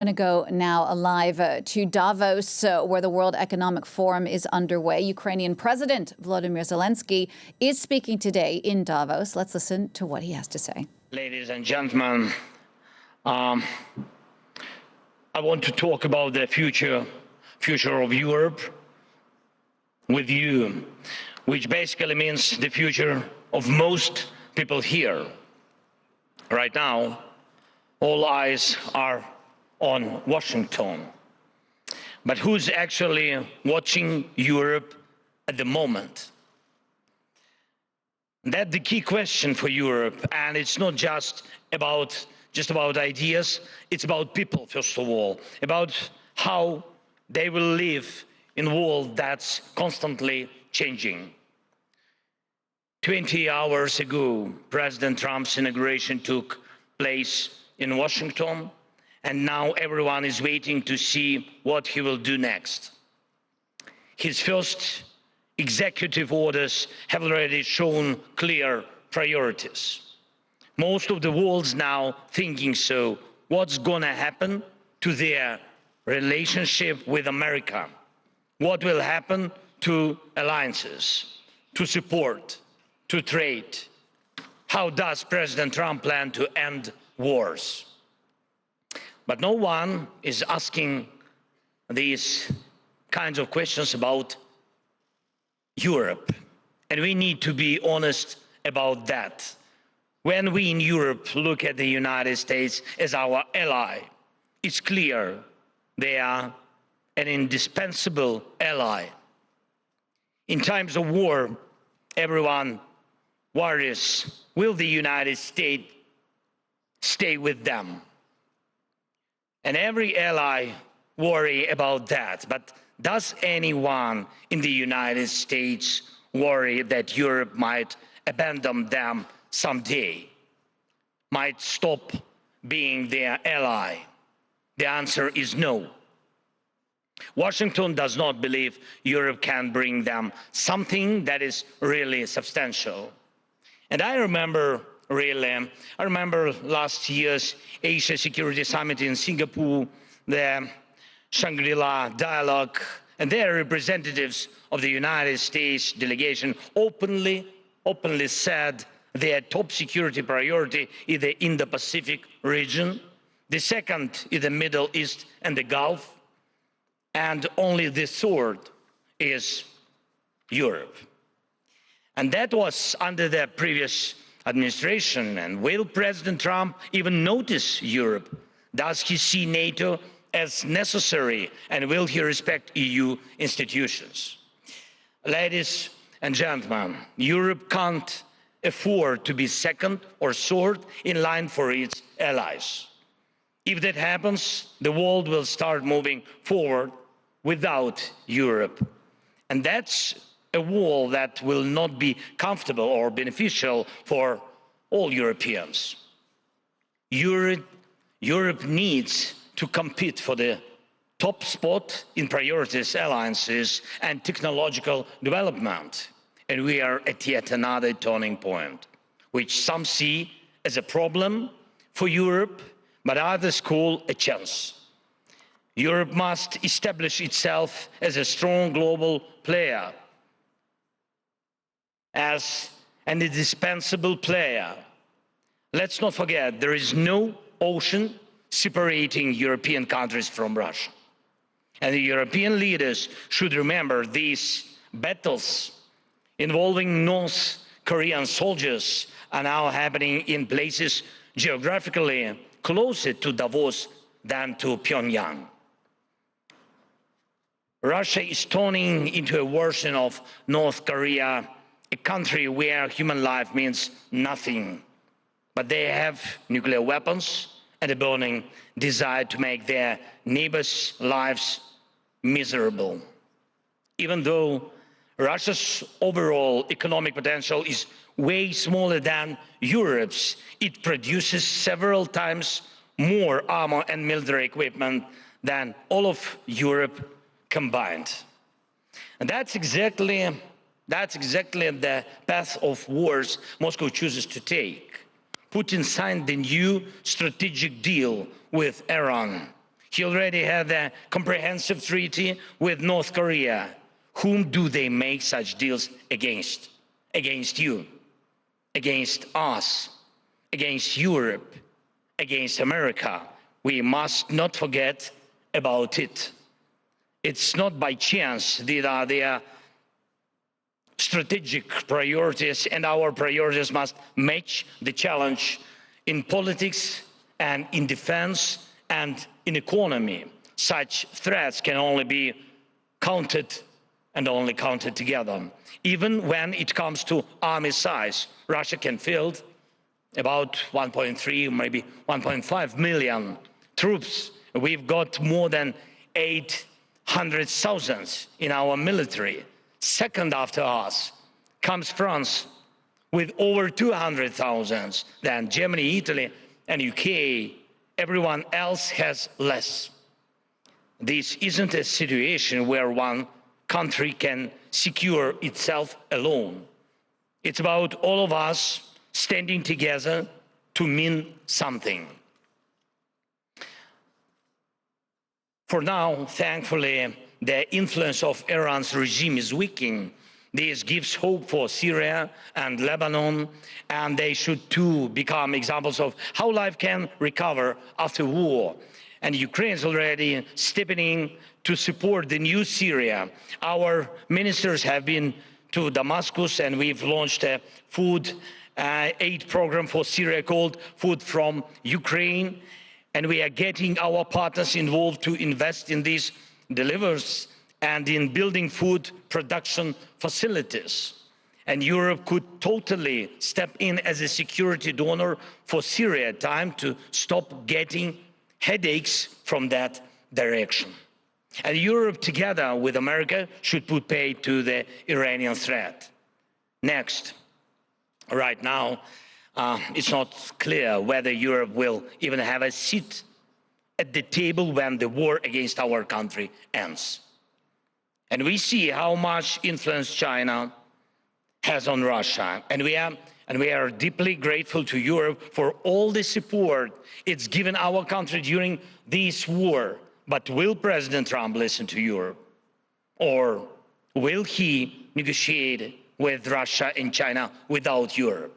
Going to go now live to Davos, where the World Economic Forum is underway. Ukrainian President Volodymyr Zelensky is speaking today in Davos. Let's listen to what he has to say. Ladies and gentlemen, I want to talk about the future of Europe with you, which basically means the future of most people here. Right now, all eyes are on Washington. But who's actually watching Europe at the moment? That's the key question for Europe, and it's not just about ideas, it's about people, first of all, about how they will live in a world that's constantly changing. 20 hours ago, President Trump's inauguration took place in Washington, and now everyone is waiting to see what he will do next. His first executive orders have already shown clear priorities. Most of the world's now thinking, so what's going to happen to their relationship with America? What will happen to alliances, to support, to trade? How does President Trump plan to end wars? But no one is asking these kinds of questions about Europe. And we need to be honest about that. When we in Europe look at the United States as our ally, it's clear they are an indispensable ally. In times of war, everyone worries, will the United States stay with them? And every ally worry about that. But does anyone in the United States worry that Europe might abandon them someday, might stop being their ally? The answer is no. Washington does not believe Europe can bring them something that is really substantial. And I remember last year's Asia Security Summit in Singapore, the Shangri-La dialogue, and their representatives of the United States delegation openly said their top security priority is the Indo-Pacific region, the second is the Middle East and the Gulf, and only the third is Europe. And that was under the previous administration. And will President Trump even notice Europe? Does he see NATO as necessary, and will he respect EU institutions? Ladies and gentlemen, Europe can't afford to be second or third in line for its allies. If that happens, the world will start moving forward without Europe. And that's a world that will not be comfortable or beneficial for all Europeans. Europe needs to compete for the top spot in priorities, alliances, and technological development. And we are at yet another turning point, which some see as a problem for Europe, but others call a chance. Europe must establish itself as a strong global player, as an indispensable player. Let's not forget, there is no ocean separating European countries from Russia. And the European leaders should remember these battles involving North Korean soldiers are now happening in places geographically closer to Davos than to Pyongyang. Russia is turning into a version of North Korea, a country where human life means nothing. But they have nuclear weapons and a burning desire to make their neighbors' lives miserable. Even though Russia's overall economic potential is way smaller than Europe's, it produces several times more armor and military equipment than all of Europe combined. And that's exactly the path of wars Moscow chooses to take. Putin signed the new strategic deal with Iran. He already had a comprehensive treaty with North Korea. Whom do they make such deals against? Against you, against us, against Europe, against America. We must not forget about it. It's not by chance. These are their strategic priorities, and our priorities must match the challenge in politics and in defense and in economy. Such threats can only be counted and only counted together. Even when it comes to army size, Russia can field about 1.3, maybe 1.5 million troops. We've got more than 800,000 in our military. Second after us comes France with over 200,000. Then Germany, Italy, and UK. Everyone else has less. This isn't a situation where one country can secure itself alone. It's about all of us standing together to mean something. For now, thankfully, the influence of Iran's regime is weakening. This gives hope for Syria and Lebanon, and they should too become examples of how life can recover after war. And Ukraine is already stepping in to support the new Syria. Our ministers have been to Damascus, and we've launched a food aid program for Syria called Food from Ukraine. And we are getting our partners involved to invest in these deliveries and in building food production facilities. And Europe could totally step in as a security donor for Syria. Time to stop getting headaches from that direction. And Europe, together with America, should put paid to the Iranian threat. Next, right now, it's not clear whether Europe will even have a seat at the table when the war against our country ends. And we see how much influence China has on Russia. And we are deeply grateful to Europe for all the support it's given our country during this war. But will President Trump listen to Europe? Or will he negotiate with Russia and China without Europe?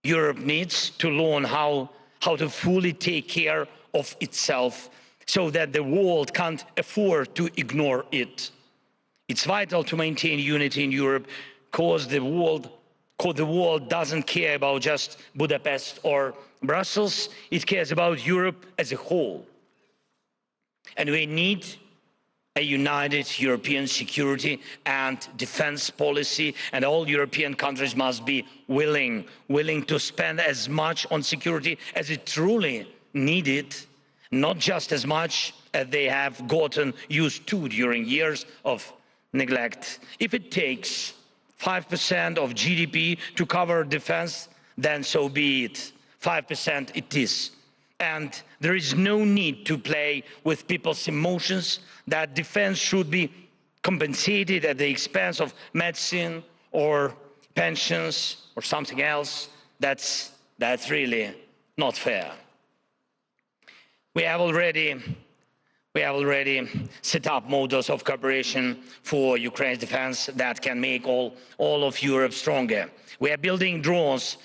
Europe needs to learn how to fully take care of itself so that the world can't afford to ignore it. It's vital to maintain unity in Europe because the world doesn't care about just Budapest or Brussels. It cares about Europe as a whole. And we need a united European security and defense policy, and all European countries must be willing to spend as much on security as it truly needed, not just as much as they have gotten used to during years of neglect. If it takes 5% of GDP to cover defense, then so be it. 5% it is. And there is no need to play with people's emotions that defense should be compensated at the expense of medicine or pensions or something else. That's really not fair. We have already set up models of cooperation for Ukraine's defense that can make all of Europe stronger. We are building drones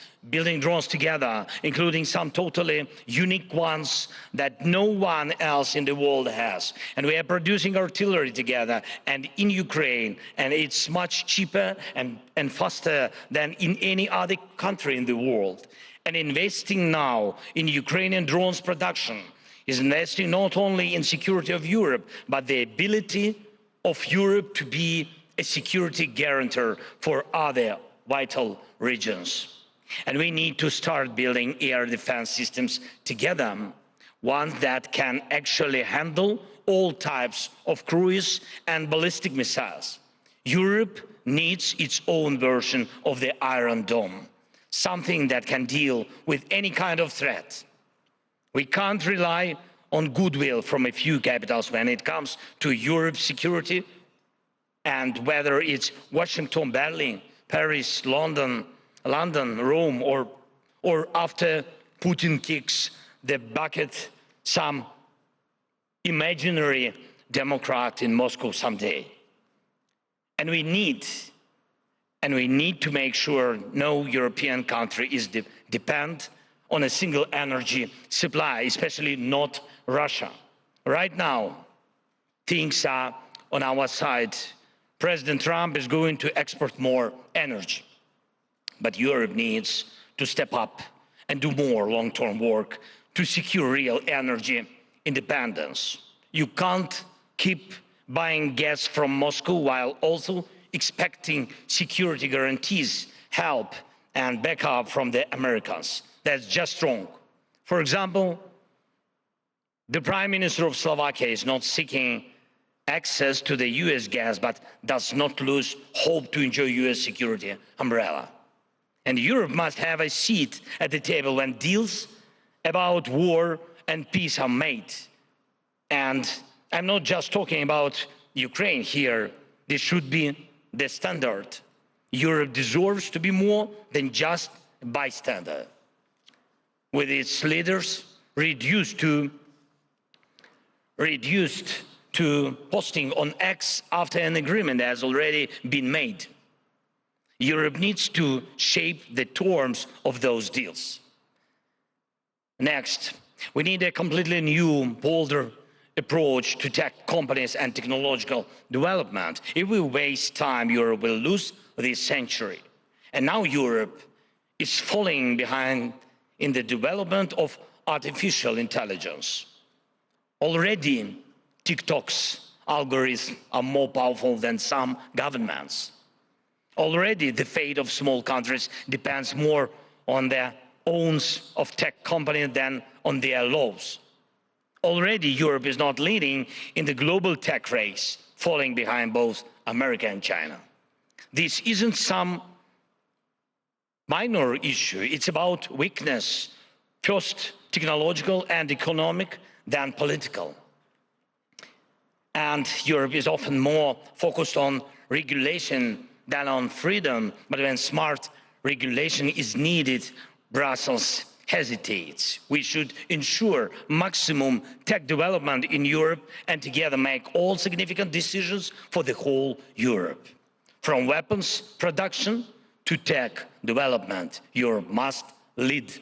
together, including some totally unique ones that no one else in the world has. And we are producing artillery together and in Ukraine, and it's much cheaper and faster than in any other country in the world. And investing now in Ukrainian drones production is investing not only in security of Europe, but the ability of Europe to be a security guarantor for other vital regions. And we need to start building air defense systems together, ones that can actually handle all types of cruise and ballistic missiles. Europe needs its own version of the Iron Dome, something that can deal with any kind of threat. We can't rely on goodwill from a few capitals when it comes to Europe's security, and whether it's Washington, Berlin, Paris, London, Rome, or after Putin kicks the bucket, some imaginary democrat in Moscow someday. And we need to make sure no European country is dependent on a single energy supply, especially not Russia. Right now, things are on our side. President Trump is going to export more energy. But Europe needs to step up and do more long-term work to secure real energy independence. You can't keep buying gas from Moscow while also expecting security guarantees, help and backup from the Americans. That's just wrong. For example, the Prime Minister of Slovakia is not seeking access to the US gas, but does not lose hope to enjoy US security umbrella. And Europe must have a seat at the table when deals about war and peace are made. And I'm not just talking about Ukraine here. This should be the standard. Europe deserves to be more than just a bystander. With its leaders reduced to posting on X after an agreement has already been made. Europe needs to shape the terms of those deals. Next, we need a completely new, bolder approach to tech companies and technological development. If we waste time, Europe will lose this century. And now Europe is falling behind in the development of artificial intelligence. Already, TikTok's algorithms are more powerful than some governments. Already, the fate of small countries depends more on the owns of tech companies than on their laws. Already, Europe is not leading in the global tech race, falling behind both America and China. This isn't some minor issue. It's about weakness, first technological and economic, then political. And Europe is often more focused on regulation than on freedom, but when smart regulation is needed, Brussels hesitates. We should ensure maximum tech development in Europe and together make all significant decisions for the whole Europe. From weapons production to tech development, Europe must lead.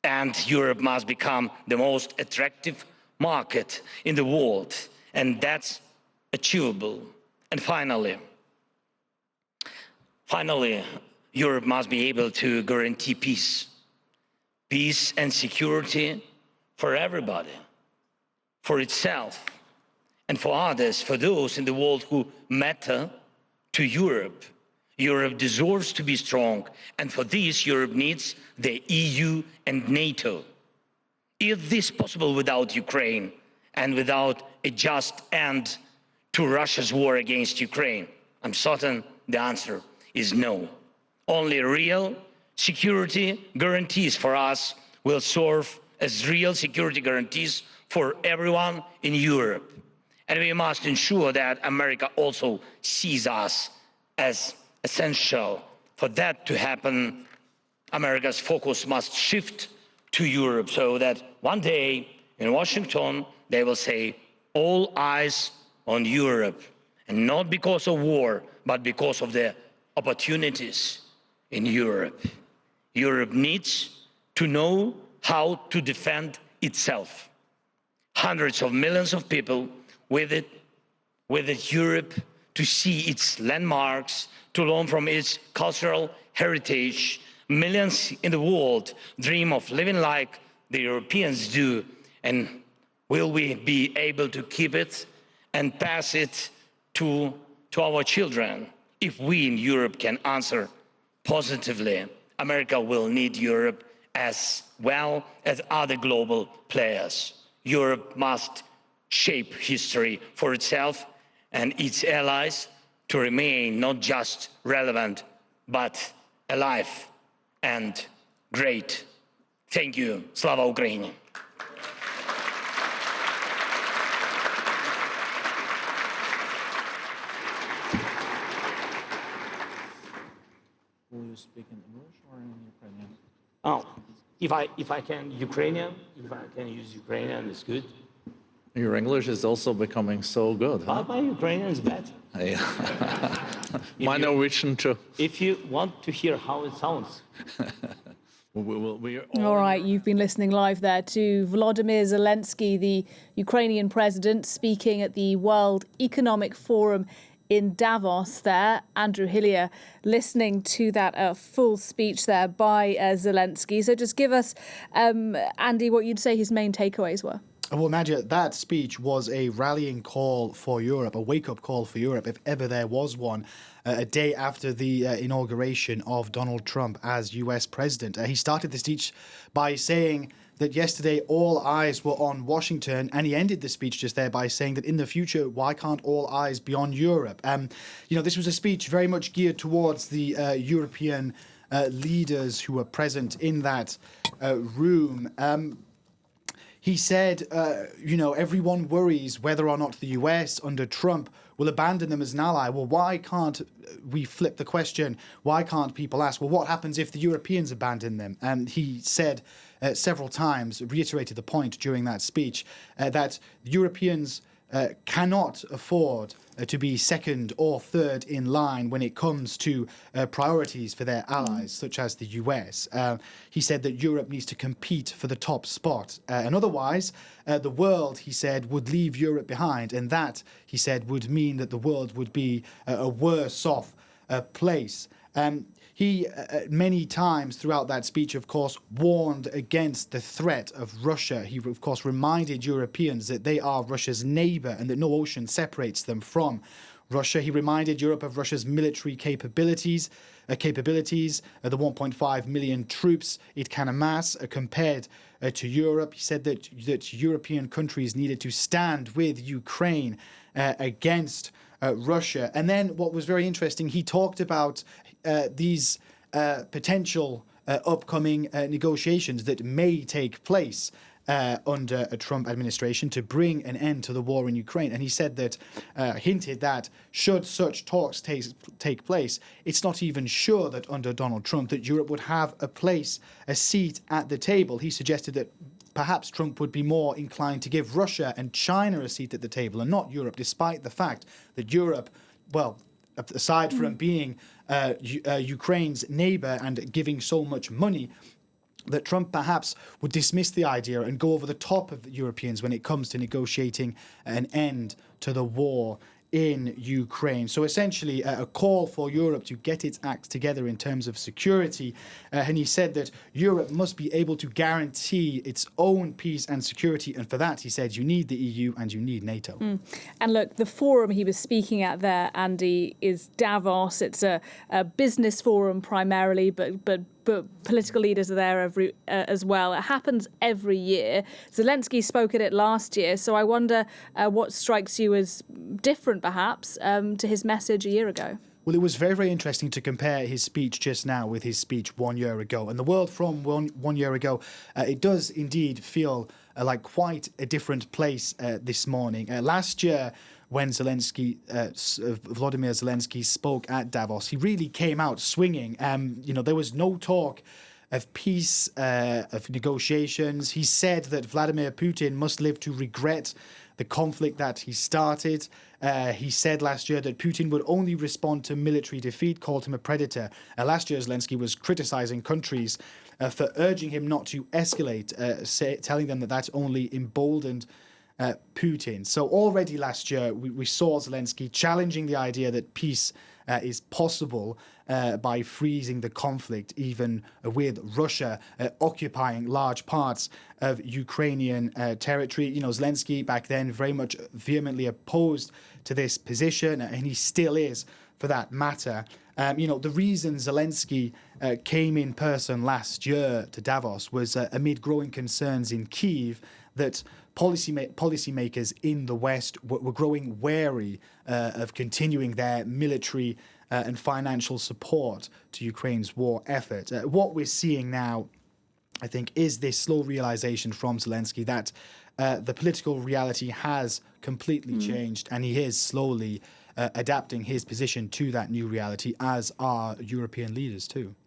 And Europe must become the most attractive market in the world. And that's achievable. And finally, Europe must be able to guarantee peace and security for everybody, for itself, and for others, for those in the world who matter to Europe. Europe deserves to be strong, and for this, Europe needs the EU and NATO. Is this possible without Ukraine and without a just end to Russia's war against Ukraine? I'm certain the answer is no. Only real security guarantees for us will serve as real security guarantees for everyone in Europe. And we must ensure that America also sees us as essential. For that to happen, America's focus must shift to Europe so that one day in Washington, they will say, all eyes on Europe. And not because of war, but because of the opportunities in Europe. Europe needs to know how to defend itself. Hundreds of millions of people with Europe to see its landmarks, to learn from its cultural heritage. Millions in the world dream of living like the Europeans do. And will we be able to keep it and pass it to our children? If we in Europe can answer positively, America will need Europe as well as other global players. Europe must shape history for itself and its allies to remain not just relevant, but alive and great. Thank you. Slava Ukraini. Will you speak in English or in Ukrainian? Oh, if I can Ukrainian, if I can use Ukrainian, it's good. Your English is also becoming so good, huh? My Ukrainian is better. My Norwegian too. If you want to hear how it sounds. We are All right, you've been listening live there to Volodymyr Zelensky, the Ukrainian president, speaking at the World Economic Forum in Davos there. Andrew Hillier listening to that full speech there by Zelensky. So just give us, Andy, what you'd say his main takeaways were. Well, Nadia, that speech was a rallying call for Europe, a wake-up call for Europe, if ever there was one, a day after the inauguration of Donald Trump as US president. He started the speech by saying that yesterday all eyes were on Washington, and he ended the speech just there by saying that in the future, why can't all eyes be on Europe? This was a speech very much geared towards the European leaders who were present in that room. He said, everyone worries whether or not the US under Trump will abandon them as an ally. Well, why can't we flip the question? Why can't people ask, well, what happens if the Europeans abandon them? And he said several times, reiterated the point during that speech, that Europeans cannot afford to be second or third in line when it comes to priorities for their allies, such as the US. He said that Europe needs to compete for the top spot. And otherwise, the world, he said, would leave Europe behind. And that, he said, would mean that the world would be a worse off place. He, many times throughout that speech, of course, warned against the threat of Russia. He, of course, reminded Europeans that they are Russia's neighbor and that no ocean separates them from Russia. He reminded Europe of Russia's military capabilities, the 1.5 million troops it can amass compared to Europe. He said that European countries needed to stand with Ukraine against Russia. And then what was very interesting, he talked about these potential upcoming negotiations that may take place under a Trump administration to bring an end to the war in Ukraine. And he said that, hinted that should such talks take place, it's not even sure that under Donald Trump that Europe would have a seat at the table. He suggested that perhaps Trump would be more inclined to give Russia and China a seat at the table and not Europe, despite the fact that Europe, well, aside from being Ukraine's neighbor and giving so much money, that Trump perhaps would dismiss the idea and go over the top of the Europeans when it comes to negotiating an end to the war in Ukraine. So essentially a call for Europe to get its act together in terms of security. And he said that Europe must be able to guarantee its own peace and security. And for that, he said, you need the EU and you need NATO. And look, the forum he was speaking at there, Andy, is Davos. It's a business forum primarily, but political leaders are there as well. It happens every year. Zelensky spoke at it last year, so I wonder what strikes you as different, perhaps, to his message a year ago. Well, it was very, very interesting to compare his speech just now with his speech 1 year ago. And the world from one year ago, it does indeed feel like quite a different place this morning. Last year, when Volodymyr Zelensky spoke at Davos, he really came out swinging. There was no talk of peace, of negotiations. He said that Vladimir Putin must live to regret the conflict that he started. He said last year that Putin would only respond to military defeat, called him a predator. Last year, Zelensky was criticizing countries for urging him not to escalate, telling them that that's only emboldened Putin. So already last year, we saw Zelensky challenging the idea that peace is possible by freezing the conflict, even with Russia occupying large parts of Ukrainian territory. Zelensky back then very much vehemently opposed to this position, and he still is for that matter. The reason Zelensky came in person last year to Davos was amid growing concerns in Kyiv that policymakers in the West were growing wary of continuing their military and financial support to Ukraine's war effort. What we're seeing now, I think, is this slow realization from Zelensky that the political reality has completely changed, and he is slowly adapting his position to that new reality, as are European leaders too.